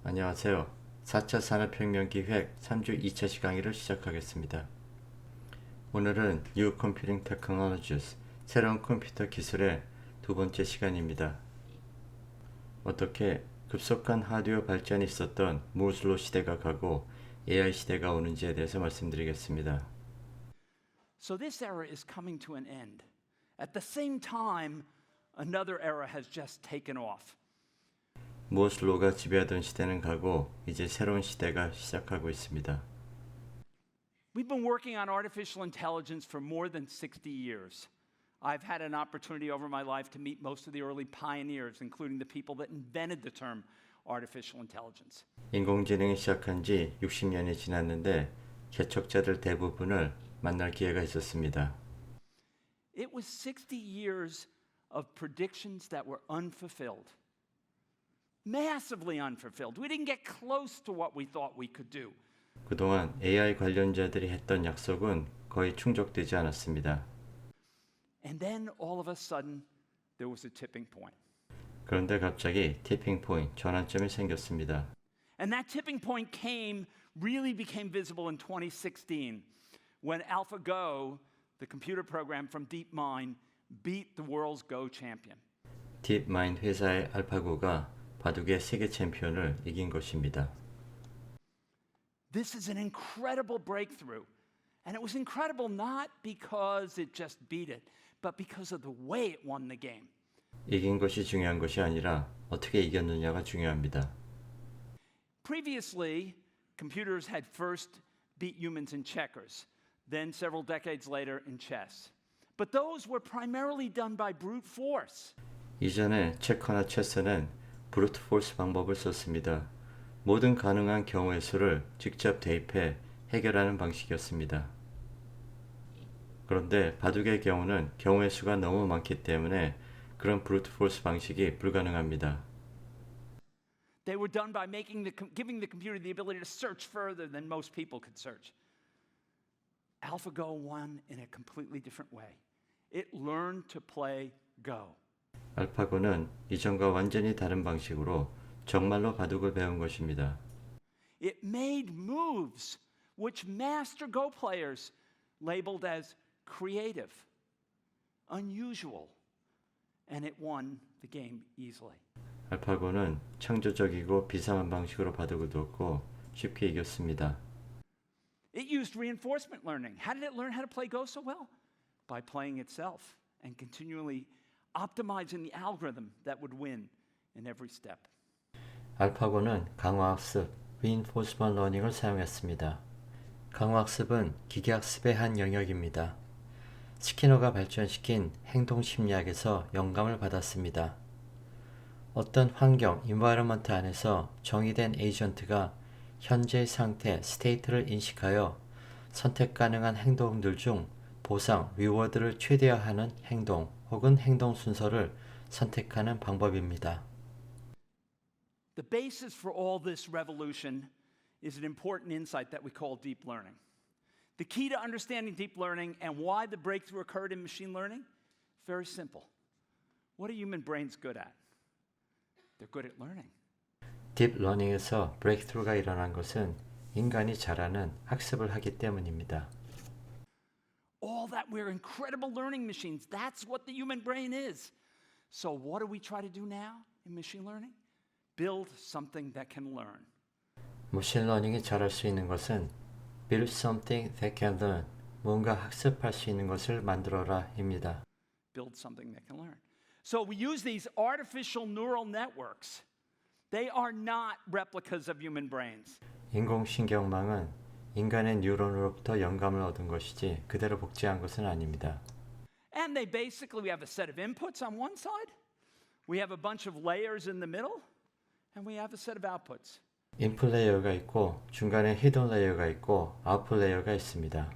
안녕하세요. 4차 산업혁명 기획 3주 2차 시강의를 시작하겠습니다. 오늘은 New Computing Technologies, 새로운 컴퓨터 기술의 두 번째 시간입니다. 어떻게 급속한 하드웨어 발전이 있었던 무르스로 시대가 가고 AI 시대가 오는지에 대해서 말씀드리겠습니다. So this era is coming to an end. At the same time, another era has just taken off. 무르스로가 지배하던 시대는 가고 이제 새로운 시대가 시작하고 있습니다. We've been working on artificial intelligence for more than 60 years. I've had an opportunity over my life to meet most of the early pioneers, including the people that invented the term artificial intelligence. 인공지능이 시작한 지 60년이 지났는데 개척자들 대부분을 만날 기회가 있었습니다. It was 60 years of predictions that were unfulfilled. Massively unfulfilled. We didn't get close to what we thought we could do. 그동안 AI 관련자들이 했던 약속은 거의 충족되지 않았습니다. And then all of a sudden, there was a tipping point. 그런데 갑자기 티핑 포인트, 전환점이 생겼습니다. And that tipping point really became visible in 2016 when AlphaGo, the computer program from DeepMind, beat the world's Go champion. 딥마인드 회사의 알파고가 바둑의 세계 챔피언을 이긴 것입니다. This is an incredible breakthrough. And it was incredible not because it just beat it, but because of the way it won the game. 이긴 것이 중요한 것이 아니라 어떻게 이겼느냐가 중요합니다. Previously, computers had first beat humans in checkers, then several decades later in chess. But those were primarily done by brute force. 이전에 체커나 체스는 브루트 포스 방법을 썼습니다. 모든 가능한 경우의 수를 직접 대입해 해결하는 방식이었습니다. 그런데 바둑의 경우는 경우의 수가 너무 많기 때문에 그런 브루트 포스 방식이 불가능합니다. They were done by giving the computer the ability to search further than most people could search. AlphaGo won in a completely different way. It learned to play Go. 알파고는 이전과 완전히 다른 방식으로 정말로 바둑을 배운 것입니다. It made moves which master Go players labeled as creative, unusual, and it won the game easily. 알파고는 창조적이고 비상한 방식으로 바둑을 뒀고 쉽게 이겼습니다. It used reinforcement learning. How did it learn how to play Go so well? By playing itself and continually optimizing the algorithm that would win in every step. 알파고는 강화학습, reinforcement learning을 사용했습니다. 강화학습은 기계학습의 한 영역입니다. 스키너가 발전시킨 행동심리학에서 영감을 받았습니다. 어떤 환경, environment 안에서 정의된 에이전트가 현재의 상태, state를 인식하여 선택 가능한 행동들 중 보상, reward를 최대화하는 행동 혹은 행동 순서를 선택하는 방법입니다. The basis for all this revolution is an important insight that we call deep learning. The key to understanding deep learning and why the breakthrough occurred in machine learning, very simple. What are human brains good at? They're good at learning. 딥러닝에서 브레이크트루가 일어난 것은 인간이 잘하는 학습을 하기 때문입니다. All that we're incredible learning machines. That's what the human brain is. So what do we try to do now in machine learning? Build something that can learn. 머신러닝이 잘할 수 있는 것은 build something that can learn, 뭔가 학습할 수 있는 것을 만들어라입니다. Build something that can learn. So we use these artificial neural networks. They are not replicas of human brains. 인공신경망은 인간의 뉴런으로부터 영감을 얻은 것이지 그대로 복제한 것은 아닙니다. And we have a set of inputs on one side, we have a bunch of layers in the middle, and we have a set of outputs. 인풋 레이어가 있고 중간에 히든 레이어가 있고 아웃풋 레이어가 있습니다.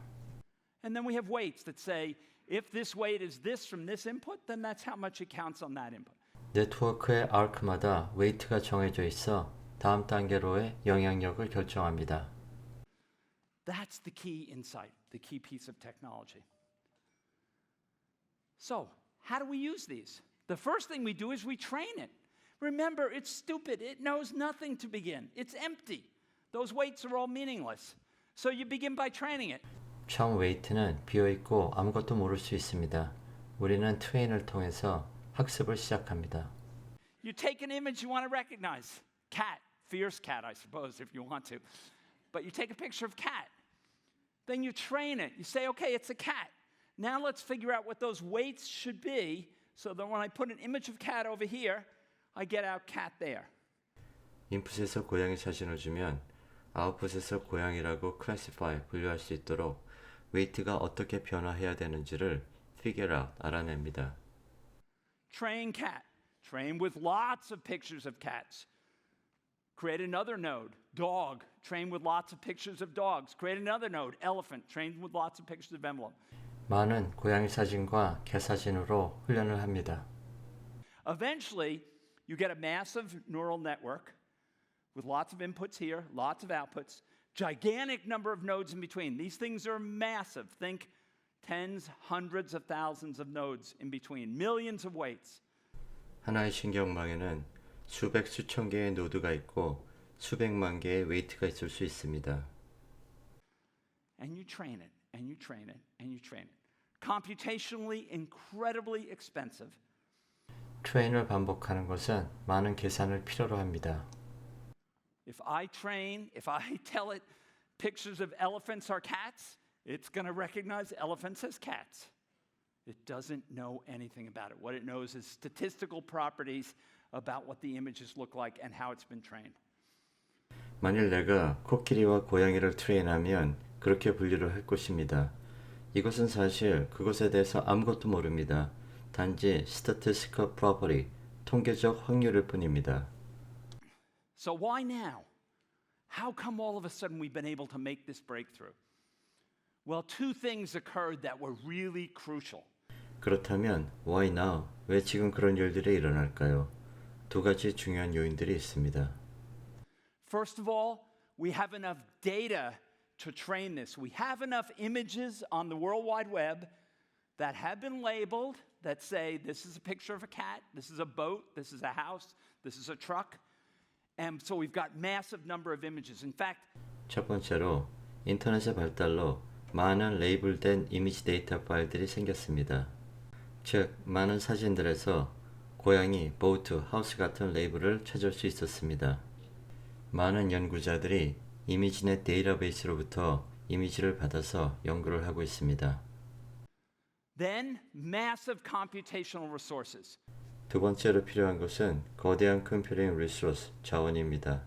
And then we have weights that say if this weight is this from this input, then that's how much it counts on that input. 네트워크의 아크마다 웨이트가 정해져 있어 다음 단계로의 영향력을 결정합니다. That's the key insight, the key piece of technology. So, how do we use these? The first thing we do is we train it. Remember, it's stupid. It knows nothing to begin. It's empty. Those weights are all meaningless. So you begin by training it. 처음 웨이트는 비어있고 아무것도 모를 수 있습니다. 우리는 트레인을 통해서 학습을 시작합니다. You take an image you want to recognize. Cat, fierce cat, I suppose, if you want to. But you take a picture of cat. Then you train it. You say, okay, it's a cat. Now let's figure out what those weights should be so that when I put an image of cat over here, I get out cat there. 인풋에서 고양이 사진을 주면 아웃풋에서 고양이라고 classify, 분류할 수 있도록 웨이트가 어떻게 변화해야 되는지를 figure out, 알아냅니다. Train cat. Train with lots of pictures of cats. Create another node, dog. Train with lots of pictures of dogs. Create another node, elephant. Train with lots of pictures of envelope. 많은 고양이 사진과 개 사진으로 훈련을 합니다. Eventually, you get a massive neural network with lots of inputs here, lots of outputs, gigantic number of nodes in between. These things are massive. Think tens, hundreds of thousands of nodes in between, millions of weights. 하나의 신경망에는 수백 수천 개의 노드가 있고 수백만 개의 웨이트가 있을 수 있습니다. And you train it, and you train it, and you train it. Computationally incredibly expensive. 트레인을 반복하는 것은 많은 계산을 필요로 합니다. If I tell it pictures of elephants are cats, it's going to recognize elephants as cats. It doesn't know anything about it. What it knows is statistical properties about what the images look like and how it's been trained. 만일 내가 코끼리와 고양이를 트레인하면 그렇게 분류를 할 것입니다. 이것은 사실 그것에 대해서 아무것도 모릅니다. 단지 statistical property, 통계적 확률일 뿐입니다. So why now? How come all of a sudden we've been able to make this breakthrough? Well, two things occurred that were really crucial. 그렇다면 why now? 왜 지금 그런 일들이 일어날까요? 두 가지 중요한 요인들이 있습니다. First of all, we have enough data to train this. We have enough images on the World Wide Web that have been labeled that say this is a picture of a cat, this is a boat, this is a house, this is a truck. And so we've got massive number of images. In fact, 첫 번째로 인터넷의 발달로 많은 레이블된 이미지 데이터 파일들이 생겼습니다. 즉, 많은 사진들에서 고양이, 보트, 하우스 같은 레이블을 찾을 수 있었습니다. 많은 연구자들이 이미지넷 데이터베이스로부터 이미지를 받아서 연구를 하고 있습니다. then massive computational resources. 두 번째로 필요한 것은 거대한 컴퓨팅 리소스, 자원입니다.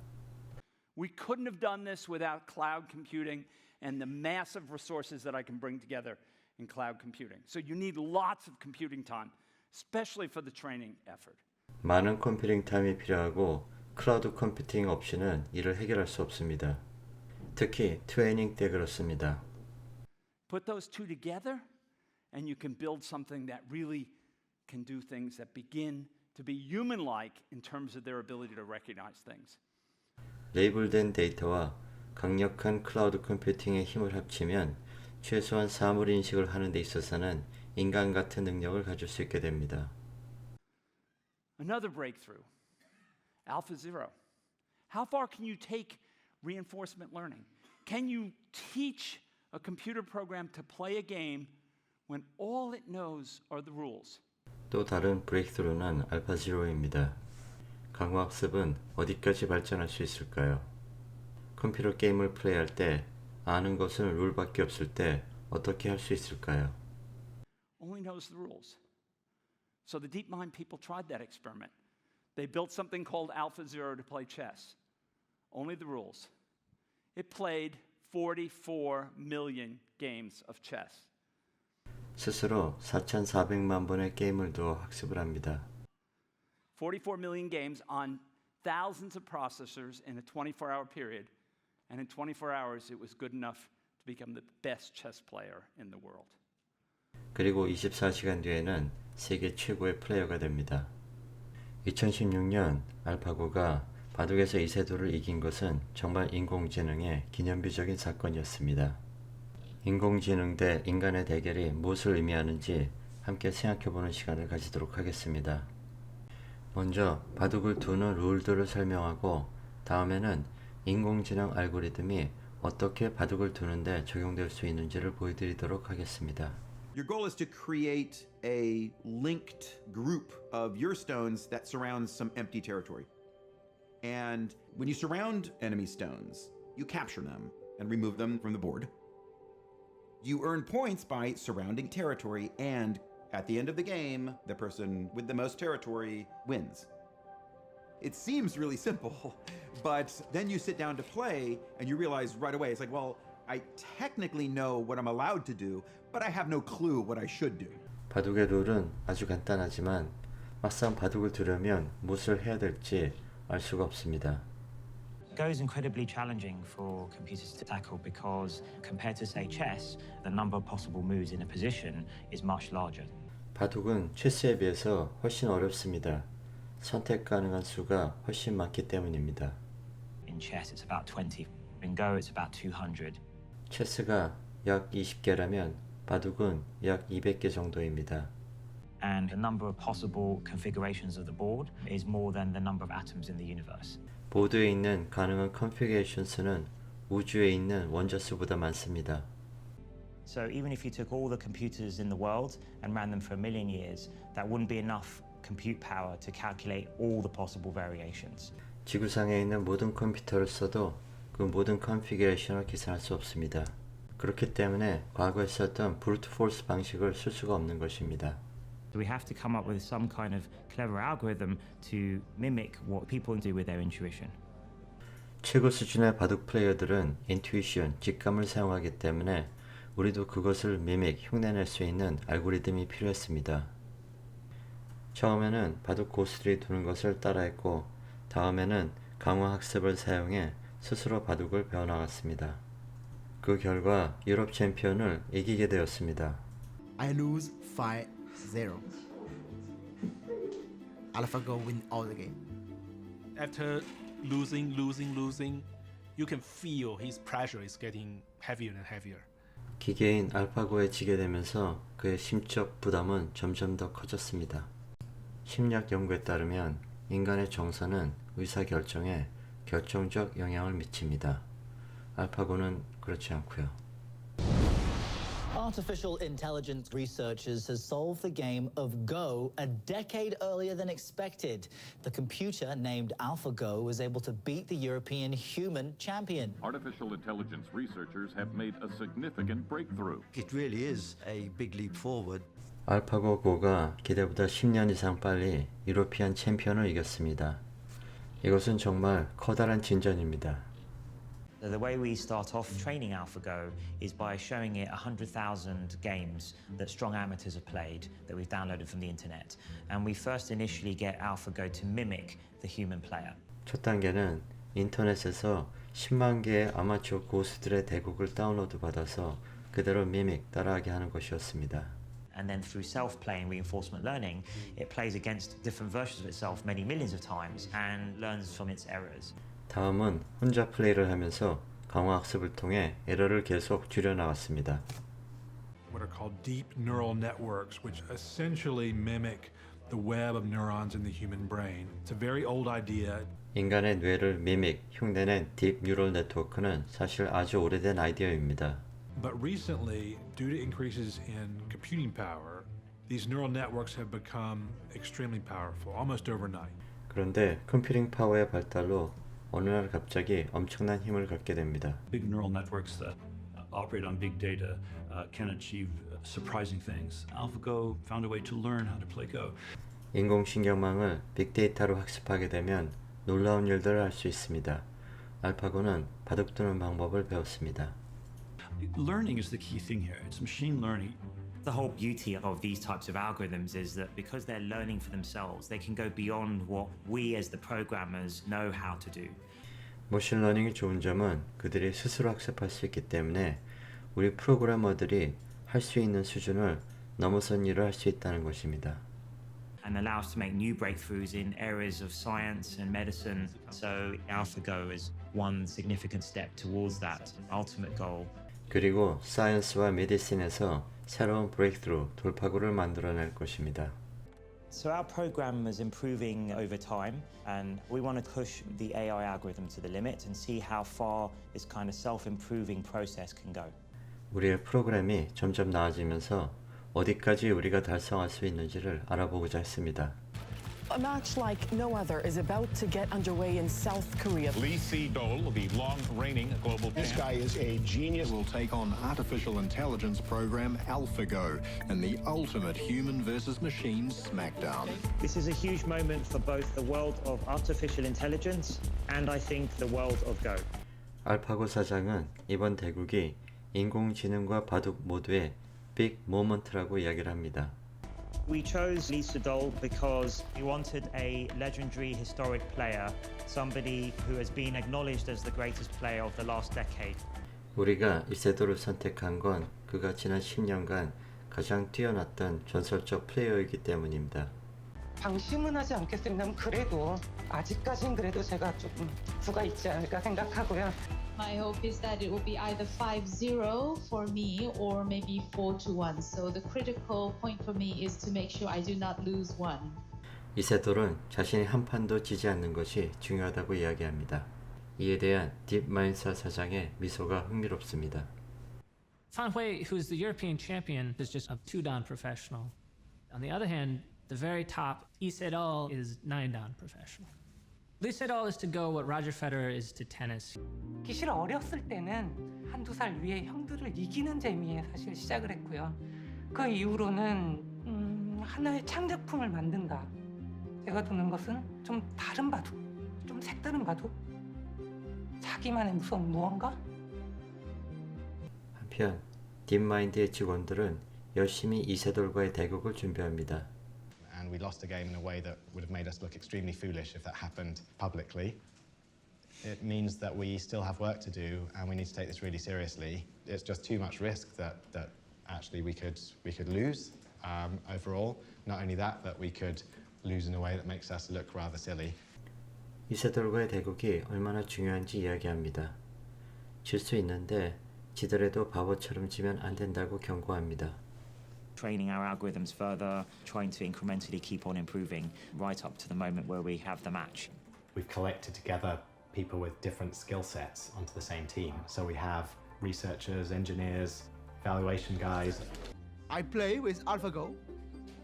We couldn't have done this without cloud computing and the massive resources that I can bring together in cloud computing. So you need lots of computing time, especially for the training effort. 많은 컴퓨팅 타임이 필요하고 클라우드 컴퓨팅 없이는 이를 해결할 수 없습니다. 특히 트레이닝 때 그렇습니다. Put those two together and you can build something that really can do things that begin to be human-like in terms of their ability to recognize things. 레이블된 데이터와 강력한 클라우드 컴퓨팅의 힘을 합치면 최소한 사물 인식을 하는 데 있어서는 인간 같은 능력을 가질 수 있게 됩니다. Another breakthrough, AlphaZero. How far can you take reinforcement learning? Can you teach a computer program to play a game when all it knows are the rules? 또 다른 브레이크스루는 알파제로입니다. 강화학습은 어디까지 발전할 수 있을까요? 컴퓨터 게임을 플레이할 때 아는 것은 룰밖에 없을 때 어떻게 할 수 있을까요? Only knows the rules. So the DeepMind people tried that experiment. They built something called AlphaZero to play chess. Only the rules. It played 44 million games of chess. 스스로 4,400만 번의 게임을 두어 학습을 합니다. 44 million games on thousands of processors in a 24-hour period. And in 24 hours, it was good enough to become the best chess player in the world. 그리고 24시간 뒤에는 세계 최고의 플레이어가 됩니다. 2016년 알파고가 바둑에서 이세돌을 이긴 것은 정말 인공지능의 기념비적인 사건이었습니다. 인공지능 대 인간의 대결이 무엇을 의미하는지 함께 생각해보는 시간을 가지도록 하겠습니다. 먼저 바둑을 두는 룰들을 설명하고 다음에는 인공지능 알고리즘이 어떻게 바둑을 두는데 적용될 수 있는지를 보여드리도록 하겠습니다. Your goal is to create a linked group of your stones that surrounds some empty territory. And when you surround enemy stones, you capture them and remove them from the board. You earn points by surrounding territory, and at the end of the game, the person with the most territory wins. It seems really simple, but then you sit down to play and you realize right away, it's like, well, I technically know what I'm allowed to do, but I have no clue what I should do. 바둑의 룰은 아주 간단하지만 막상 바둑을 두려면 무엇을 해야 될지 알 수가 없습니다. Go is incredibly challenging for computers to tackle because, compared to, say, chess, the number of possible moves in a position is much larger. 바둑은 체스에 비해서 훨씬 어렵습니다. 선택 가능한 수가 훨씬 많기 때문입니다. In chess, it's about 20. In Go, it's about 200. 체스가 약 20개라면 바둑은 약 200개 정도입니다. And the number of possible configurations of the board is more than the number of atoms in the universe. 보드에 있는 가능한 컨피그레이션 수는 우주에 있는 원자 수보다 많습니다. So even if you took all the computers in the world and ran them for 1,000,000 years, that wouldn't be enough compute power to calculate all the possible variations. 지구상에 있는 모든 컴퓨터를 써도 그 모든 컨피그레이션을 계산할 수 없습니다. 그렇기 때문에 과거에 썼던 브루트 포스 방식을 쓸 수가 없는 것입니다. We have to come up with some kind of clever algorithm to mimic what people do with their intuition. 최고 수준의 바둑 플레이어들은 인투이션, 직감을 사용하기 때문에 우리도 그것을 미믹, 흉내낼 수 있는 알고리즘이 필요했습니다. 처음에는 바둑 고수들이 두는 것을 따라했고 다음에는 강화 학습을 사용해 스스로 바둑을 배워나갔습니다. 그 결과 유럽 챔피언을 이기게 되었습니다. I lose 5-0. AlphaGo win all the game. After losing, you can feel his pressure is getting heavier and heavier. 기계인 알파고에 지게 되면서 그의 심적 부담은 점점 더 커졌습니다. 심리학 연구에 따르면 인간의 정서는 의사결정에 결정적 영향을 미칩니다. 알파고는 그렇지 않고요. Artificial intelligence researchers has solved the game of Go a decade earlier than expected. The computer named AlphaGo was able to beat the European human champion. Artificial intelligence researchers have made a significant breakthrough. It really is a big leap forward. 알파고 고가 기대보다 10년 이상 빨리 유로피안 챔피언을 이겼습니다. 이것은 정말 커다란 진전입니다. The way we start off training AlphaGo is by showing it 100,000 games that strong amateurs have played that we've downloaded from the internet. And we first initially get AlphaGo to mimic the human player. 첫 단계는 인터넷에서 10만 개의 아마추어 고수들의 대국을 다운로드 받아서 그대로 미믹 따라하게 하는 것이었습니다. And then through self-playing reinforcement learning, it plays against different versions of itself many millions of times and learns from its errors. 다음은 혼자 플레이를 하면서 강화 학습을 통해 에러를 계속 줄여나갔습니다. What are called deep neural networks, which essentially mimic the web of neurons in the human brain. It's a very old idea. 인간의 뇌를 미믹, 흉내낸 딥 뉴럴 네트워크는 사실 아주 오래된 아이디어입니다. But recently, due to increases in computing power, these neural networks have become extremely powerful, almost overnight. 그런데 컴퓨팅 파워의 발달로 어느 날 갑자기 엄청난 힘을 갖게 됩니다. Big neural networks that operate on big data can achieve surprising things. AlphaGo found a way to learn how to play Go. 인공신경망을 빅데이터로 학습하게 되면 놀라운 일들을 할 수 있습니다. 알파고는 바둑 두는 방법을 배웠습니다. Learning is the key thing here. It's machine learning. The whole beauty of these types of algorithms is that because they're learning for themselves, they can go beyond what we as the programmers know how to do. 머신러닝이 좋은 점은 그들이 스스로 학습할 수 있기 때문에 우리 프로그래머들이 할 수 있는 수준을 넘어선 일을 할 수 있다는 것입니다. And allow us to make new breakthroughs in areas of science and medicine. So AlphaGo is one significant step towards that ultimate goal. 그리고 사이언스와 메디신에서 새로운 브레이크트루, 돌파구를 만들어낼 것입니다. So our program is improving over time, and we want to push the AI algorithm to the limit and see how far this kind of self-improving process can go. 우리의 프로그램이 점점 나아지면서 어디까지 우리가 달성할 수 있는지를 알아보고자 했습니다. A match like no other is about to get underway in South Korea. Lee Sedol, the long-reigning global This guy is a genius. Will take on artificial intelligence program AlphaGo in the ultimate human versus machine smackdown. This is a huge moment for both the world of artificial intelligence and I think the world of Go. 알파고 사장은 이번 대국이 인공지능과 바둑 모두의 빅 모먼트라고 이야기를 합니다. We chose Lee Sedol because we wanted a legendary historic player, somebody who has been acknowledged as the greatest player of the last decade. 우리가 이세돌을 선택한 건 그가 지난 10년간 가장 뛰어났던 전설적 플레이어이기 때문입니다. 방심은 하지 않겠습니다만 그래도 아직까진 그래도 제가 조금 부가 있지 않을까 생각하고요. My hope is that it will be either 5-0 for me or maybe 4-1. So the critical point for me is to make sure I do not lose one. 이세돌은 자신이 한 판도 지지 않는 것이 중요하다고 이야기합니다. 이에 대한 딥마인사 사장의 미소가 흥미롭습니다. Fan Hui, who's the European champion, is just a 2-dan professional. On the other hand, the very top, Lee Sedol is 9-dan professional. Lee Sedol is to Go what Roger Federer is to tennis. 기실 어렸을 때는 한두 살 위에 형들을 이기는 재미에 사실 시작을 했고요. 그 이후로는 하나의 창작품을 만든다. 제가 두는 것은 좀 다른 바둑, 좀 색다른 바둑, 자기만의 무언가? 한편 딥마인드의 직원들은 열심히 이세돌과의 대국을 준비합니다. And we lost a game in a way that would have made us look extremely foolish if that happened publicly. It means that we still have work to do and we need to take this really seriously. It's just too much risk that actually we could lose overall. Not only that, but we could lose in a way that makes us look rather silly. 이세돌과의 대국이 얼마나 중요한지 이야기합니다. 질 수 있는데 지더라도 바보처럼 지면 안 된다고 경고합니다. Training our algorithms further, trying to incrementally keep on improving right up to the moment where we have the match. We've collected together people with different skill sets onto the same team. So we have researchers, engineers, evaluation guys. I play with AlphaGo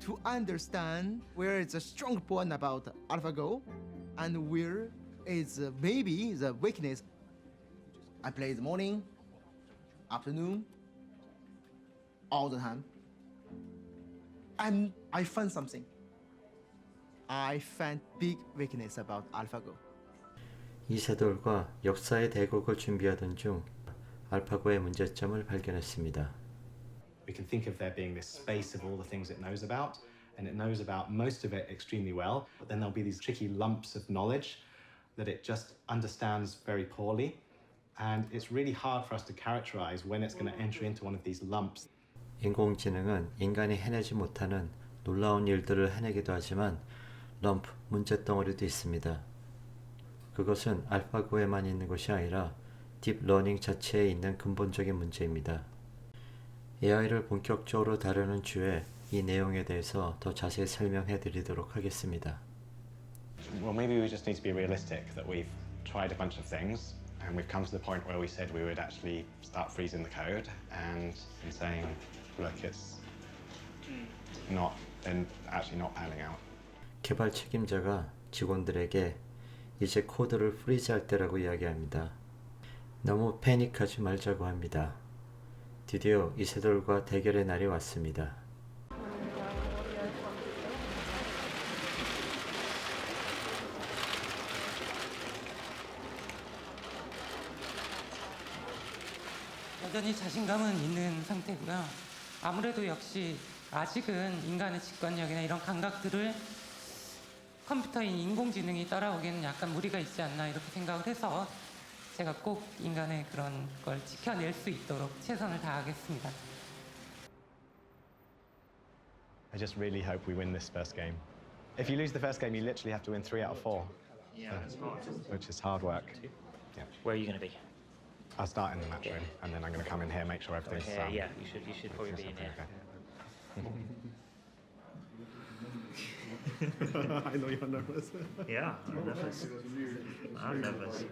to understand where is a strong point about AlphaGo and where is maybe the weakness. I play the morning, afternoon, all the time. And I found something. I found big weakness about AlphaGo. 이세돌과 역사의 대국을 준비하던 중 알파고의 문제점을 발견했습니다. We can think of there being this space of all the things it knows about, and it knows about most of it extremely well, but then there'll be these tricky lumps of knowledge that it just understands very poorly, and it's really hard for us to characterize when it's going to enter into one of these lumps. 인공지능은 인간이 해내지 못하는 놀라운 일들을 해내기도 하지만 럼프, 문제덩어리도 있습니다. 그것은 알파고에만 있는 것이 아니라 딥러닝 자체에 있는 근본적인 문제입니다. AI를 본격적으로 다루는 주에 이 내용에 대해서 더 자세히 설명해 드리도록 하겠습니다. Well, maybe we just need to be realistic that we've tried a bunch of things and we've come to the point where we said we would actually start freezing the code and saying, look, it's actually not panning out. 개발 책임자가 직원들에게 이제 코드를 프리즈할 때라고 이야기합니다. 너무 패닉하지 말자고 합니다. 드디어 이세돌과 대결의 날이 왔습니다. 여전히 자신감은 있는 상태고요. 아무래도 역시 아직은 인간의 직관력이나 이런 감각들을 컴퓨터인 인공지능이 따라오기에는 약간 무리가 있지 않나 이렇게 생각을 해서 제가 꼭 인간의 그런 걸 지켜낼 수 있도록 최선을 다하겠습니다. I just really hope we win this first game. If you lose the first game, you literally have to win 3 out of 4. Yeah, which is hard work. Yeah. Where are you going to be? I'll start in the match room, and then I'm going to come in here, make sure everything's Yeah, you should probably be in here. Okay. I know you're nervous. Yeah, I'm nervous. I'm nervous.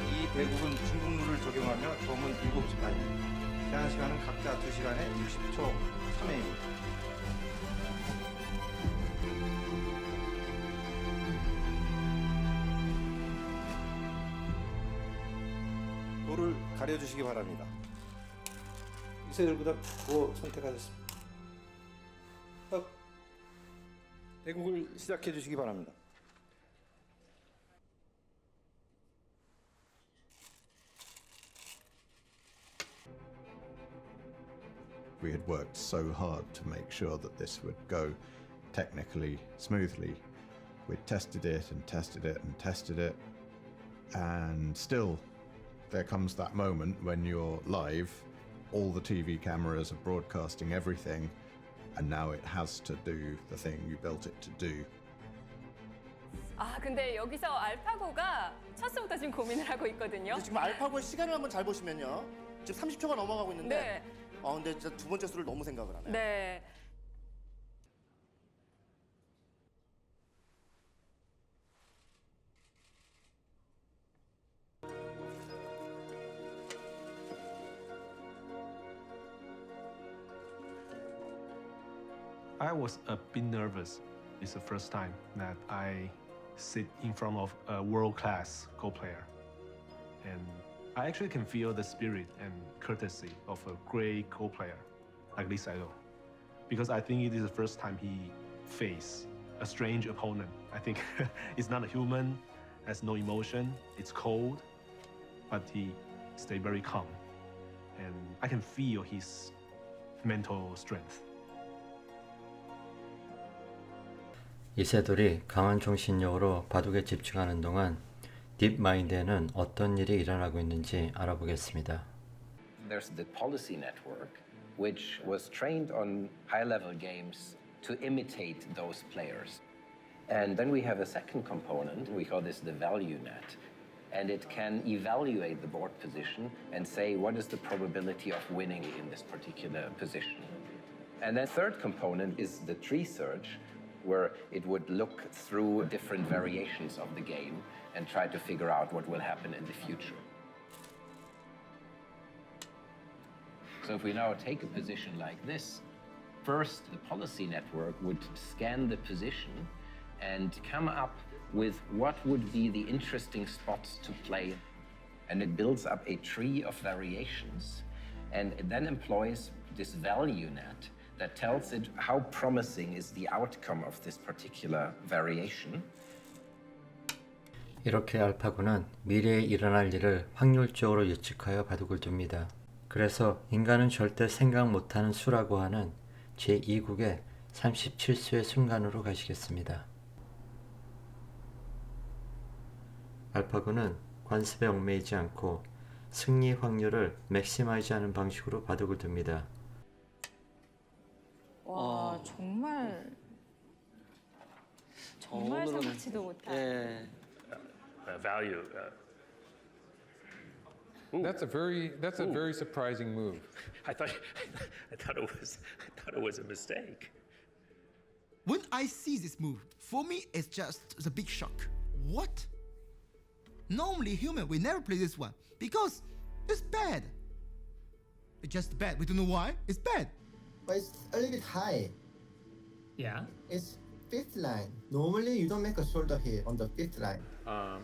이 대국은 중국룰을 적용하며 검은 7시 반입니다. 제한 시간은 각자 2시간에 60초 3회입니다. 도를 가려주시기 바랍니다. 이세돌보다 뭐 선택하셨습니다. 대국을 시작해 주시기 바랍니다. We had worked so hard to make sure that this would go technically smoothly. We'd tested it and tested it and tested it, and still there comes that moment when you're live, all the TV cameras are broadcasting everything, and now it has to do the thing you built it to do. 아, 근데 여기서 알파고가 쳤을부터 지금 고민을 하고 있거든요. 지금 알파고의 시간을 한번 잘 보시면요. 지금 30초가 넘어가고 있는데 네. 근데 진짜 두 번째 수를 너무 생각을 하네요. 네. I was a bit nervous. It's the first time that I sit in front of a world-class Go player. And I actually can feel the spirit and courtesy of a great Go player like Lee Sedol. Because I think it is the first time he faced a strange opponent. I think it's not a human, has no emotion, it's cold, but he stayed very calm. And I can feel his mental strength. 이세돌이 강한 정신력으로 바둑에 집중하는 동안 딥마인드에는 어떤 일이 일어나고 있는지 알아보겠습니다. There's the policy network, which was trained on high-level games to imitate those players. And then we have a second component, we call this the value net. And it can evaluate the board position and say what is the probability of winning in this particular position. And then third component is the tree search, where it would look through different variations of the game and try to figure out what will happen in the future. So if we now take a position like this, first the policy network would scan the position and come up with what would be the interesting spots to play. And it builds up a tree of variations and it then employs this value net that tells it how promising is the outcome of this particular variation. 이렇게 알파고는 미래에 일어날 일을 확률적으로 예측하여 바둑을 둡니다. 그래서 인간은 절대 생각 못하는 수라고 하는 제2국의 37수의 순간으로 가시겠습니다. 알파고는 관습에 얽매이지 않고 승리 확률을 맥시마이즈하는 방식으로 바둑을 둡니다. 와, 정말 생각지도 못한. Value. That's a very surprising move. I thought it was a mistake. When I see this move, for me it's just the big shock. What? Normally human we never play this one because it's bad. It's just bad. We don't know why. It's bad. But it's a little bit high. Yeah. It's fifth line. Normally you don't make a shoulder hit on the fifth line.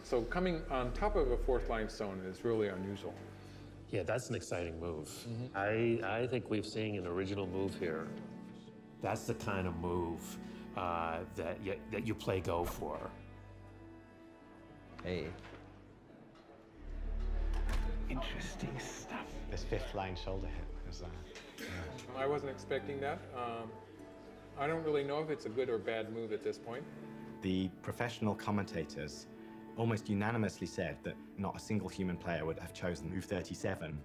So coming on top of a fourth line stone is really unusual. Yeah, that's an exciting move. I think we've seen an original move here. That's the kind of move that you play Go for. Hey. Interesting stuff. This fifth line shoulder hit was I wasn't expecting that. I don't really know if it's a good or bad move at this point. The professional commentators almost unanimously said that not a single human player would have chosen move 37.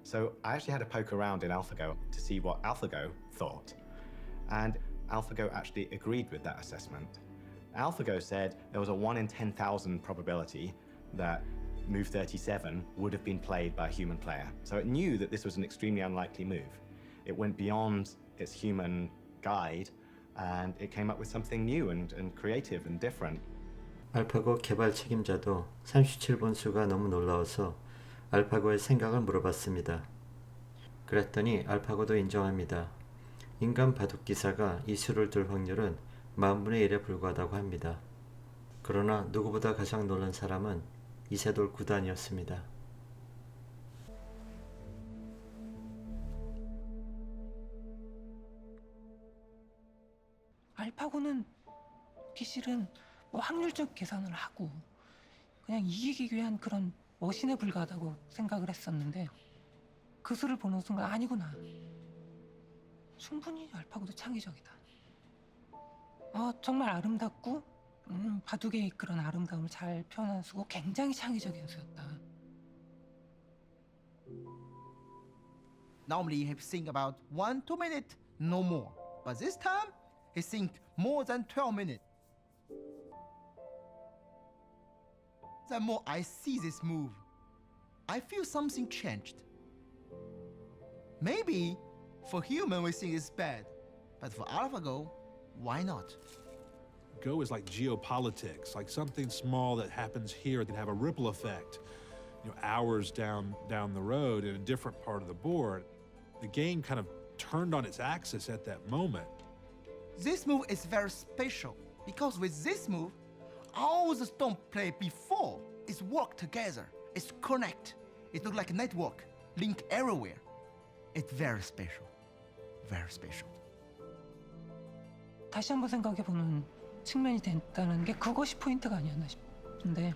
So I actually had to poke around in AlphaGo to see what AlphaGo thought. And AlphaGo actually agreed with that assessment. AlphaGo said there was a 1 in 10,000 probability that move 37 would have been played by a human player. So it knew that this was an extremely unlikely move. It went beyond its human guide and it came up with something new and creative and different. 알파고 개발 책임자도 37번 수가 너무 놀라워서 알파고의 생각을 물어봤습니다. 그랬더니 알파고도 인정합니다. 인간 바둑기사가 이 수를 들 확률은 10,000분의 1에 불과하다고 합니다. 그러나 누구보다 가장 놀란 사람은 이세돌 9단이었습니다. 알파고는 기실은 뭐 확률적 계산을 하고 그냥 이기기 위한 그런 머신에 불과하다고 생각을 했었는데 그 수를 보는 순간 아니구나. 충분히 알파고도 창의적이다. 정말 아름답고 바둑의 그런 아름다움을 잘 표현한 수고 굉장히 창의적인 수였다. Normally he think about 1-2 minutes, no more. But this time he think more than 12 minutes. The more I see this move, I feel something changed. Maybe for human we think it's bad, but for AlphaGo, why not? Go is like geopolitics, like something small that happens here can have a ripple effect, hours down the road in a different part of the board. The game kind of turned on its axis at that moment. This move is very special because with this move, all the stone play before is work together. It's connect. It looks like a network, link everywhere. It's very special, very special. 다시 한번 생각해보는 측면이 됐다는 게 그것이 포인트가 아니었나 싶은데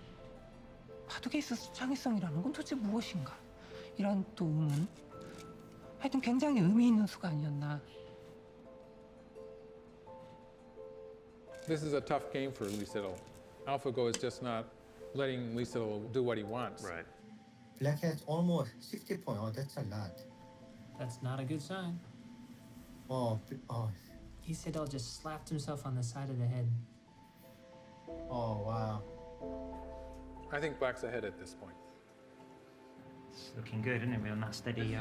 바둑에 있어서 창의성이라는 건 도대체 무엇인가? 이런 또 의문. 하여튼 굉장히 의미 있는 수가 아니었나. This is a tough game for Lee Sedol. AlphaGo is just not letting Lee Sedol do what he wants. Right. Black has almost 60 points. Oh, that's a lot. That's not a good sign. Oh. Isidol just slapped himself on the side of the head. Oh, wow. I think Black's ahead at this point. It's looking good, isn't it? We're on that steady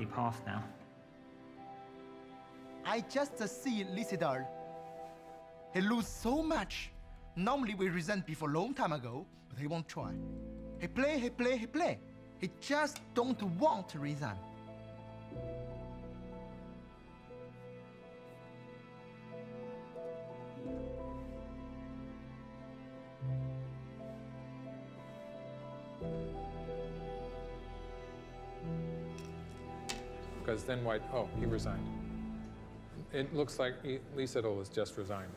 path now. I just see Lysidal. He lose so much. Normally we resent before long time ago, but he won't try. He play. He just don't want to resign. Because then White, he resigned. It looks like Lee Sedol has just resigned.